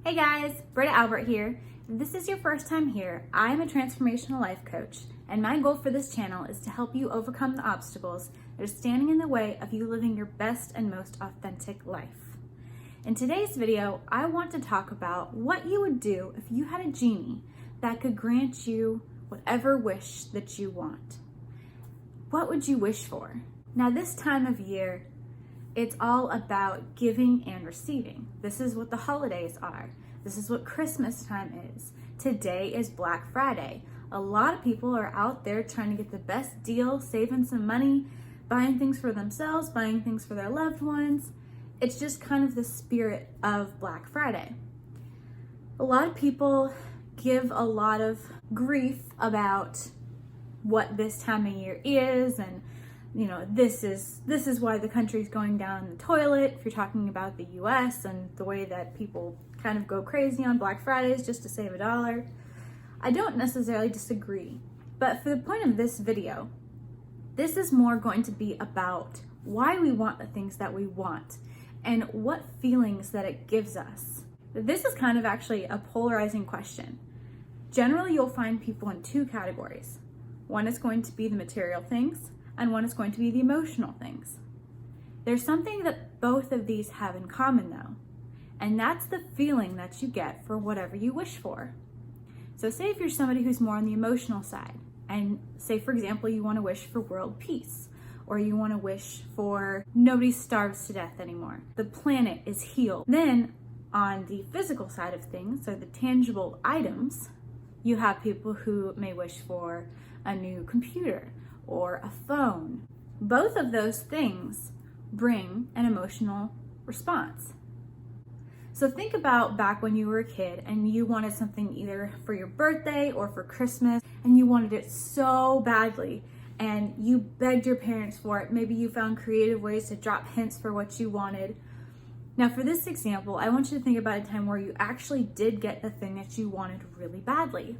Hey guys, Britta Albert here. If this is your first time here, I am a transformational life coach, and my goal for this channel is to help you overcome the obstacles that are standing in the way of you living your best and most authentic life. In today's video, I want to talk about what you would do if you had a genie that could grant you whatever wish that you want. What would you wish for? Now, this time of year, it's all about giving and receiving. This is what the holidays are. This is what Christmas time is. Today is Black Friday. A lot of people are out there trying to get the best deal, saving some money, buying things for themselves, buying things for their loved ones. It's just kind of the spirit of Black Friday. A lot of people give a lot of grief about what this time of year is, and this is why the country's going down the toilet. If you're talking about the US and the way that people kind of go crazy on Black Fridays just to save $1. I don't necessarily disagree, but for the point of this video, this is more going to be about why we want the things that we want and what feelings that it gives us. This is kind of actually a polarizing question. Generally, you'll find people in two categories. One is going to be the material things, and one is going to be the emotional things. There's something that both of these have in common though, and that's the feeling that you get for whatever you wish for. So say if you're somebody who's more on the emotional side, and say for example you want to wish for world peace, or you want to wish for nobody starves to death anymore, the planet is healed. Then on the physical side of things, or the tangible items, you have people who may wish for a new computer or a phone. Both of those things bring an emotional response. So think about back when you were a kid and you wanted something either for your birthday or for Christmas, and you wanted it so badly and you begged your parents for it. Maybe you found creative ways to drop hints for what you wanted. Now for this example, I want you to think about a time where you actually did get the thing that you wanted really badly.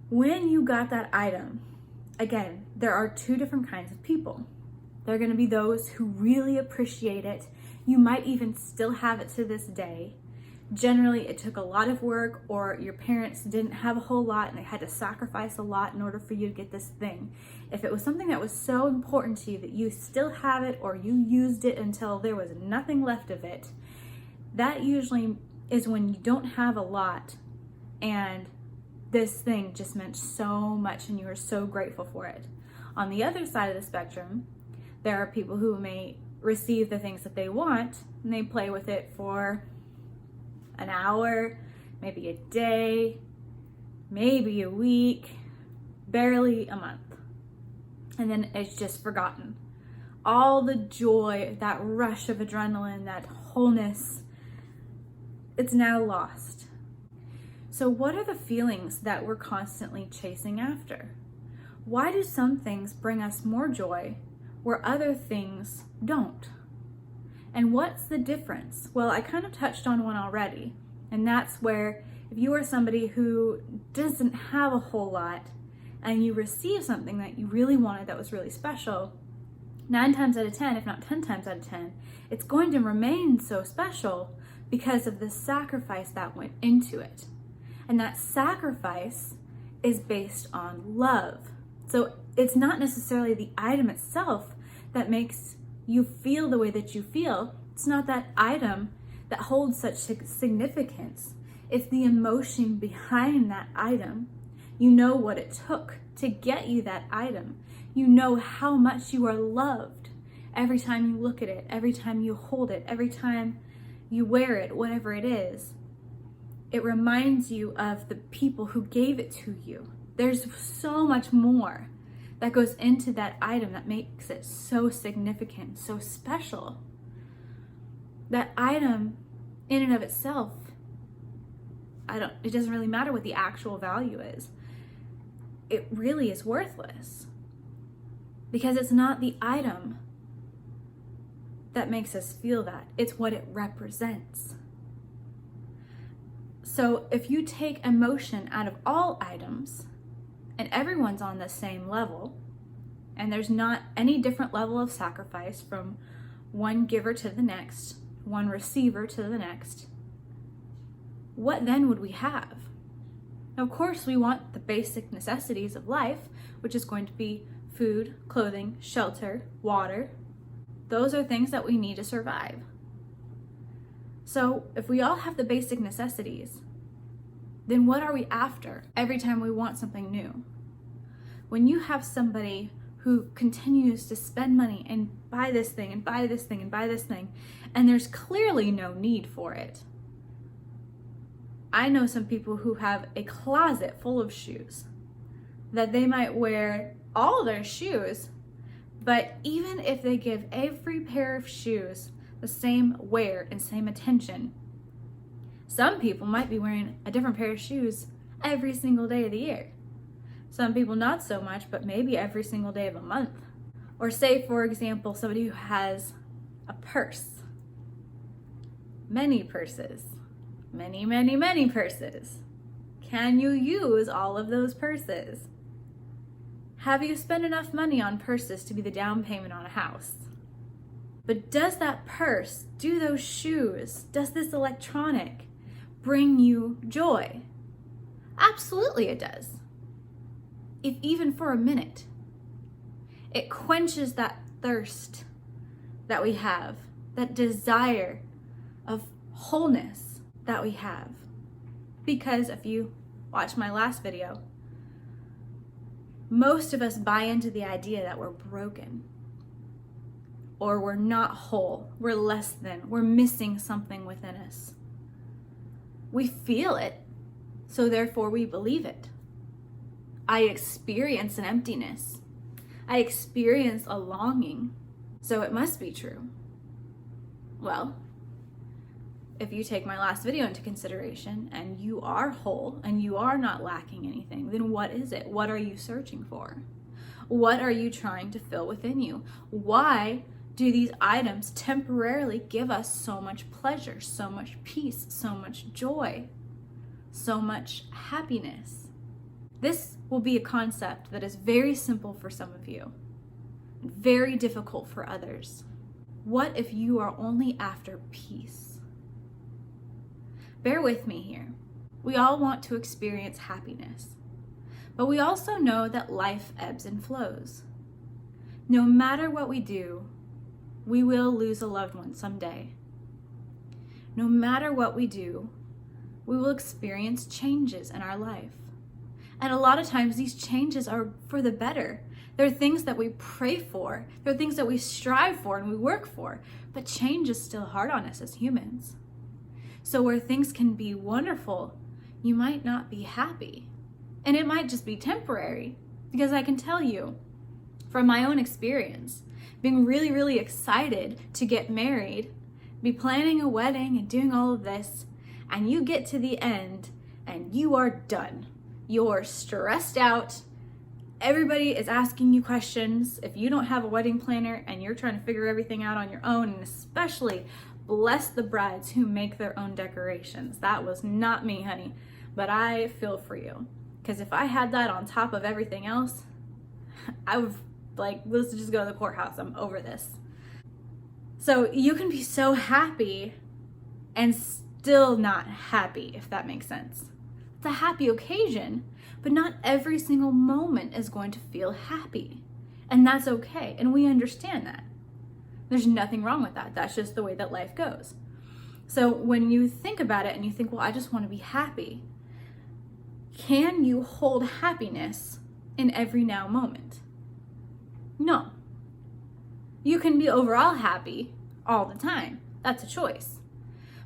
When you got that item, again, there are two different kinds of people. There are going to be those who really appreciate it. You might even still have it to this day. Generally, it took a lot of work, or your parents didn't have a whole lot and they had to sacrifice a lot in order for you to get this thing. If it was something that was so important to you that you still have it, or you used it until there was nothing left of it, that usually is when you don't have a lot and this thing just meant so much and you were so grateful for it. On the other side of the spectrum, there are people who may receive the things that they want and they play with it for an hour, maybe a day, maybe a week, barely a month. And then it's just forgotten. All the joy, that rush of adrenaline, that wholeness, it's now lost. So what are the feelings that we're constantly chasing after? Why do some things bring us more joy where other things don't? And what's the difference? Well, I kind of touched on one already, and that's where if you are somebody who doesn't have a whole lot and you receive something that you really wanted that was really special, 9 times out of 10, if not 10 times out of 10, it's going to remain so special because of the sacrifice that went into it. And that sacrifice is based on love. So it's not necessarily the item itself that makes you feel the way that you feel. It's not that item that holds such significance. It's the emotion behind that item. You know what it took to get you that item. You know how much you are loved every time you look at it, every time you hold it, every time you wear it, whatever it is. It reminds you of the people who gave it to you. There's so much more that goes into that item that makes it so significant, so special. That item in and of itself, it doesn't really matter what the actual value is. It really is worthless because it's not the item that makes us feel that. It's what it represents. So if you take emotion out of all items and everyone's on the same level, and there's not any different level of sacrifice from one giver to the next, one receiver to the next, what then would we have? Of course, we want the basic necessities of life, which is going to be food, clothing, shelter, water. Those are things that we need to survive. So if we all have the basic necessities, then what are we after every time we want something new? When you have somebody who continues to spend money and buy this thing and buy this thing and buy this thing, and there's clearly no need for it. I know some people who have a closet full of shoes that they might wear all their shoes, but even if they give every pair of shoes the same wear and same attention, some people might be wearing a different pair of shoes every single day of the year. Some people not so much, but maybe every single day of a month. Or say, for example, somebody who has a purse, many purses, many purses. Can you use all of those purses? Have you spent enough money on purses to be the down payment on a house? But does that purse, do those shoes, does this electronic bring you joy? Absolutely it does. If even for a minute. It quenches that thirst that we have, that desire of wholeness that we have. Because if you watch my last video, most of us buy into the idea that we're broken, or we're not whole, we're less than, we're missing something within us. We feel it, so therefore we believe it. I experience an emptiness. I experience a longing, so it must be true. Well, if you take my last video into consideration and you are whole and you are not lacking anything, then what is it? What are you searching for? What are you trying to fill within you? Why do these items temporarily give us so much pleasure, so much peace, so much joy, so much happiness? This will be a concept that is very simple for some of you, and very difficult for others. What if you are only after peace? Bear with me here. We all want to experience happiness, but we also know that life ebbs and flows. No matter what we do, we will lose a loved one someday. No matter what we do, we will experience changes in our life. And a lot of times these changes are for the better. They're things that we pray for. They're things that we strive for and we work for. But change is still hard on us as humans. So where things can be wonderful, you might not be happy. And it might just be temporary. Because I can tell you, from my own experience, being really, really excited to get married, be planning a wedding and doing all of this, and you get to the end and you are done. You're stressed out. Everybody is asking you questions. If you don't have a wedding planner and you're trying to figure everything out on your own, and especially bless the brides who make their own decorations. That was not me, honey, but I feel for you. Because if I had that on top of everything else, I would let's just go to the courthouse. I'm over this. So you can be so happy and still not happy, if that makes sense. It's a happy occasion, but not every single moment is going to feel happy. And that's okay. And we understand that. There's nothing wrong with that. That's just the way that life goes. So when you think about it and you think, well, I just want to be happy, can you hold happiness in every now moment? No. You can be overall happy all the time. That's a choice.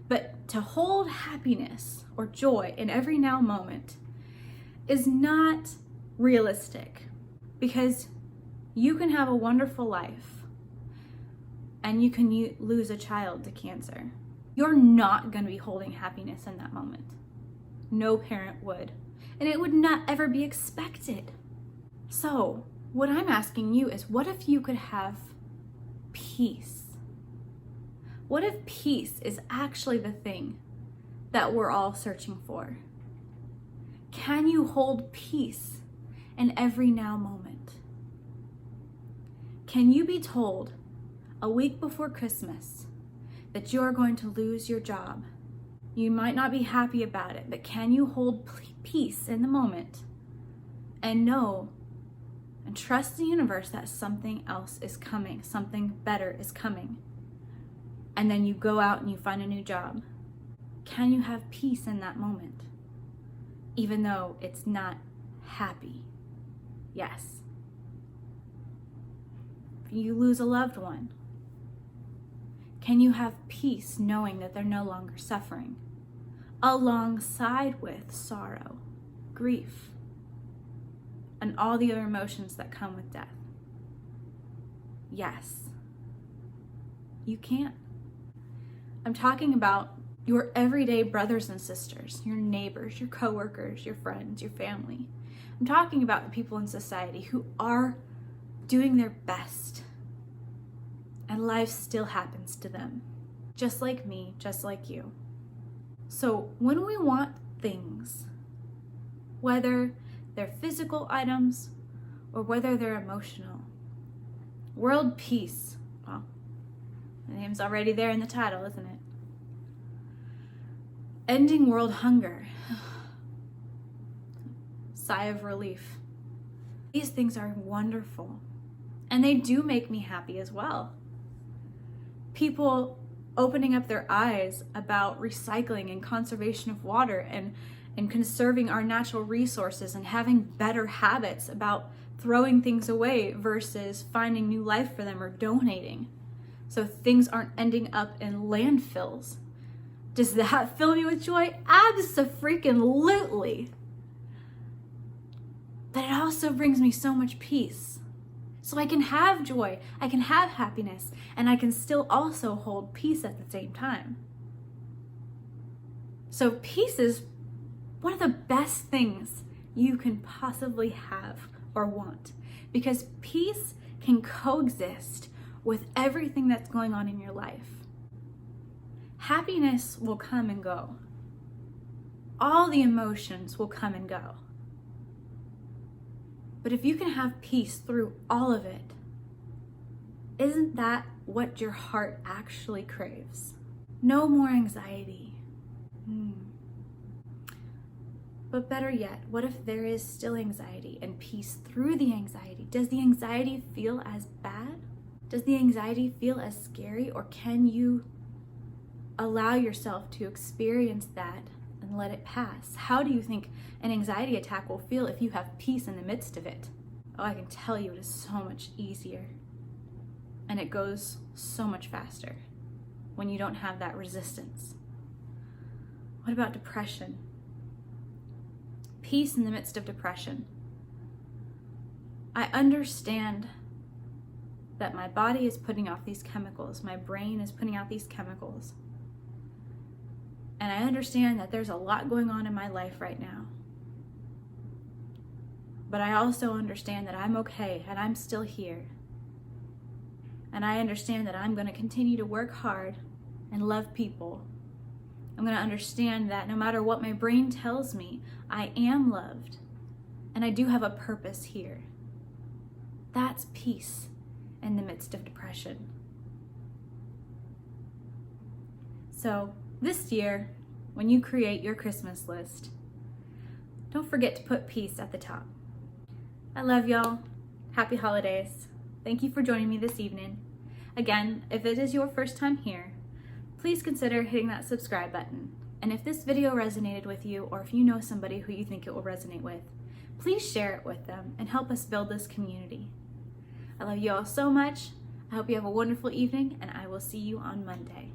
But to hold happiness or joy in every now moment is not realistic, because you can have a wonderful life and you can lose a child to cancer. You're not going to be holding happiness in that moment. No parent would. And it would not ever be expected. So what I'm asking you is, what if you could have peace? What if peace is actually the thing that we're all searching for? Can you hold peace in every now moment? Can you be told a week before Christmas that you're going to lose your job You might not be happy about it, but can you hold peace in the moment and know and trust the universe that something else is coming, something better is coming? And then you go out and you find a new job. Can you have peace in that moment, even though it's not happy? Yes. If you lose a loved one, can you have peace knowing that they're no longer suffering, alongside with sorrow, grief, and all the other emotions that come with death? Yes, you can. I'm talking about your everyday brothers and sisters, your neighbors, your coworkers, your friends, your family. I'm talking about the people in society who are doing their best, and life still happens to them, just like me, just like you. So when we want things, whether they're physical items or whether they're emotional, world peace, well, the name's already there in the title, isn't it? Ending world hunger. Sigh of relief. These things are wonderful, and they do make me happy as well. People opening up their eyes about recycling and conservation of water and conserving our natural resources and having better habits about throwing things away versus finding new life for them or donating, so things aren't ending up in landfills. Does that fill me with joy? Abso-freaking-lutely. But it also brings me so much peace. So I can have joy, I can have happiness, and I can still also hold peace at the same time. So peace is one of the best things you can possibly have or want, because peace can coexist with everything that's going on in your life. Happiness will come and go. All the emotions will come and go. But if you can have peace through all of it, isn't that what your heart actually craves? No more anxiety. But better yet, what if there is still anxiety and peace through the anxiety? Does the anxiety feel as bad? Does the anxiety feel as scary? Or can you allow yourself to experience that and let it pass? How do you think an anxiety attack will feel if you have peace in the midst of it? Oh, I can tell you it is so much easier. And it goes so much faster when you don't have that resistance. What about depression? Peace in the midst of depression. I understand that my body is putting off these chemicals, my brain is putting out these chemicals. And I understand that there's a lot going on in my life right now. But I also understand that I'm okay and I'm still here. And I understand that I'm going to continue to work hard and love people. I'm going to understand that no matter what my brain tells me, I am loved. And I do have a purpose here. That's peace in the midst of depression. So, this year, when you create your Christmas list, don't forget to put peace at the top. I love y'all. Happy holidays. Thank you for joining me this evening. Again, if it is your first time here, please consider hitting that subscribe button. And if this video resonated with you, or if you know somebody who you think it will resonate with, please share it with them and help us build this community. I love you all so much. I hope you have a wonderful evening, and I will see you on Monday.